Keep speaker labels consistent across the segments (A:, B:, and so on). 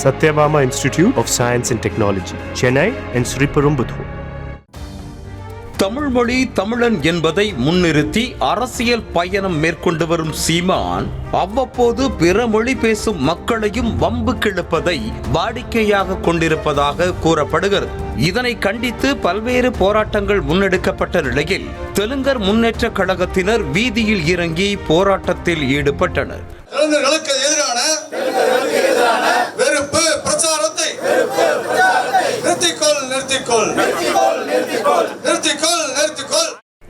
A: Satyabama Institute of Science and Technology, Chennai and Sriperumbudur.
B: Tamil மொழி தமிழன் என்பதை முன்னிறுத்தி அரசியல் பயணம் மேற்கொண்டு வரும் சீமான் அவ்வப்போது பிற மொழி பேசும் மக்களையும் வம்பு கிழப்பதை வாடிக்கையாக கொண்டிருப்பதாக கூறப்படுகிறது. இதனை கண்டித்து பல்வேறு போராட்டங்கள் முன்னெடுக்கப்பட்ட நிலையில் தெலுங்கர் முன்னேற்ற கழகத்தினர் வீதியில் இறங்கி போராட்டத்தில் ஈடுபட்டனர்.
C: தெலுங்கர்களுக்கு எதிரான வெறுப்பு பிரச்சாரத்தை நிறுத்திக்கொள்.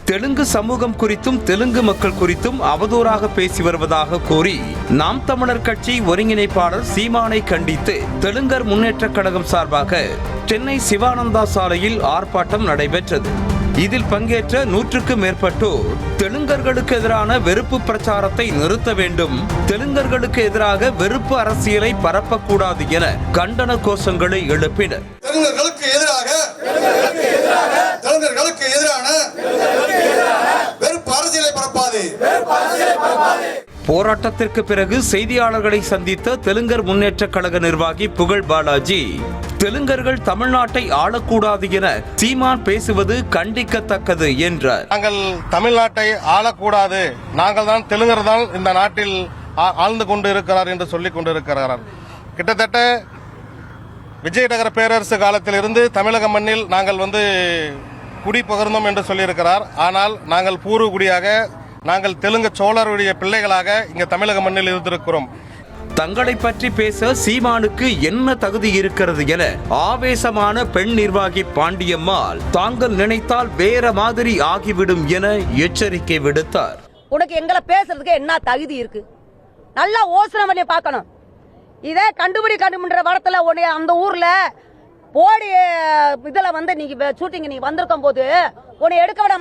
B: தெலுங்கு சமூகம் குறித்தும் தெலுங்கு மக்கள் குறித்தும் அவதூறாக பேசி வருவதாக கூறி நாம் தமிழர் கட்சி ஒருங்கிணைப்பாளர் சீமானை கண்டித்து தெலுங்கர் முன்னேற்ற கழகம் சார்பாக சென்னை சிவானந்தா சாலையில் ஆர்ப்பாட்டம் நடைபெற்றது. இதில் பங்கேற்ற 100க்கும் மேற்பட்டோர் தெலுங்கர்களுக்கு எதிரான வெறுப்பு பிரச்சாரத்தை நிறுத்த வேண்டும், தெலுங்கர்களுக்கு எதிராக வெறுப்பு அரசியலை பரப்பக்கூடாது என கண்டன கோஷங்களை எழுப்பினர். போராட்டத்திற்கு பிறகு செய்தியாளர்களை சந்தித்த தெலுங்கர் முன்னேற்ற கழக நிர்வாகி புகழ் பாலாஜி, தெலுங்கர்கள் தமிழ்நாட்டை ஆளக்கூடாது என சீமான் பேசுவது கண்டிக்கத்தக்கது என்றார்.
D: நாங்கள் தமிழ்நாட்டை ஆளக்கூடாது, நாங்கள் தான் தெலுங்கர் தான் இந்த நாட்டில் ஆழ்ந்து கொண்டு இருக்கிறார் என்று சொல்லிக் கொண்டிருக்கிறார். கிட்டத்தட்ட விஜயநகர பேரரசு காலத்திலிருந்து தமிழக மண்ணில் நாங்கள் குடி பகிர்ந்தோம் என்று சொல்லியிருக்கிறார். ஆனால் நாங்கள் பூர்வ குடியாக, நாங்கள் தெலுங்கு சோழருடைய பிள்ளைகளாக இங்க தமிழக மண்ணில் இருந்திருக்கிறோம்.
B: தங்களை பற்றி பேச சீமானுக்கு என்ன தகுதி இருக்கிறது என ஆவேசமான பெண் நிர்வாகி பாண்டியம்மாள் தாங்கள் நினைத்தால் வேற மாதிரி ஆகிவிடும் என எச்சரிக்கை விடுத்தார்.
E: உனக்கு எங்களை பேசுறதுக்கு என்ன தகுதி இருக்கு? நல்லா யோசனை பண்ணி பார்க்கணும். இதே கண்டுபிடின்ற படத்துல உன்னை அந்த ஊர்ல போடி இதுல நீங்க ஷூட்டிங் நீ வந்திருக்கும் போது உன்னை எடுக்க விட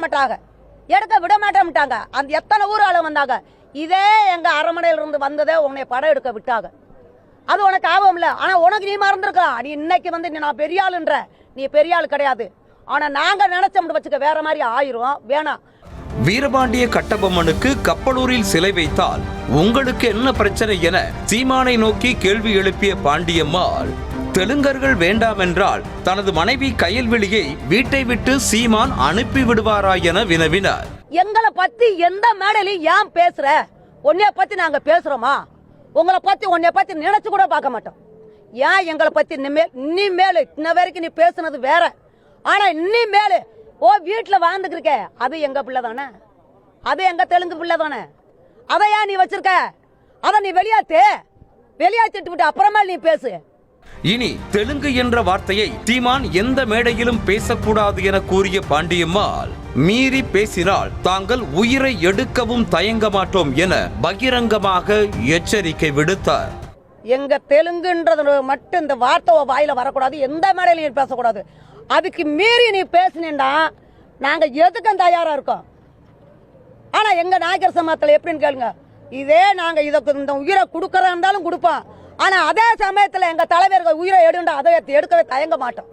E: மாட்டாங்க. அந்த எத்தனை ஊர் ஆளு வந்தாங்க. இதே எங்க அரமனையில இருந்து வந்ததே உன்னை படம் எடுக்க விட்டாங்க. அது உனக்கு ஆபம் இல்ல. ஆனா உனக்கு நீ மறந்துருக்கலாம். நீ இன்னைக்கு நான் பெரிய ஆளுன்ற, நீ பெரிய ஆள் கிடையாது. ஆனா நாங்க நினைச்சோம் வச்சுக்க வேற மாதிரி ஆயிரும். வேணாம்.
B: வீரபாண்டிய கட்டபொம்மனுக்கு கப்பலூரில் சிலை வைத்தால் உங்களுக்கு என்ன பிரச்சனை என சீமானை நோக்கி கேள்வி எழுப்பிய பாண்டியம்மாள், தெலுங்கர்கள் வேண்டாம் என்றால் தனது மனைவி கயல்விழியை வீட்டை விட்டு சீமான் அனுப்பி விடுவாரா என வினவினார்.
E: எங்களை பத்தி எந்த மேடையிலும் ஏன் பேசுற? உன்னைய பத்தி நாங்க பேசுறோமா? உங்களை பத்தி உன்னைய பத்தி நினைச்சு கூட பார்க்க மாட்டோம். ஏன் எங்களை பத்தி இனிமேல் இன்ன வரைக்கும் நீ பேசுனது வேற. ஆனா இனிமேல் வீட்டுல வாழ்ந்துட்டு இருக்க, அது எங்க பிள்ளை தானே, அது எங்க தெலுங்கு பிள்ளை தானே. அதை ஏன் நீ வச்சிருக்க? அதை நீ வெளியாத்திட்டு விட்டு அப்புறமா நீ பேசு.
B: இனி தெலுங்கு என்ற வார்த்தையை சீமான் எந்த மேடையிலும் பேசக்கூடாது என கூறிய பாண்டியம்மாள், மீறி பேசினால் தாங்கள் உயிரை எடுக்கவும் தயங்க மாட்டோம் என பகிரங்கமாக எச்சரிக்கை விடுத்தார்.
E: எங்க தெலுங்குன்றது மட்டும் இந்த வார்த்தை வாயில வரக்கூடாது, எந்த மேடையிலும் பேசக்கூடாது. அதுக்கு மீறி நீ பேசினா நாங்க எதுக்கும் தயாரா இருக்கோம். ஆனா எங்க நாயக்கர் சமூகத்தில் எப்படின்னு கேளுங்க. இதே நாங்க இதுக்கு இந்த உயிரை கொடுக்கறதா இருந்தாலும் கொடுப்போம். ஆனா அதே சமயத்துல எங்க தலைவர்கள் உயிரை அதை எடுக்கவே தயங்க மாட்டோம்.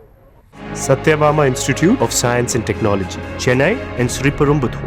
A: Satyabama Institute of Science and Technology, Chennai and Sriperumbudur.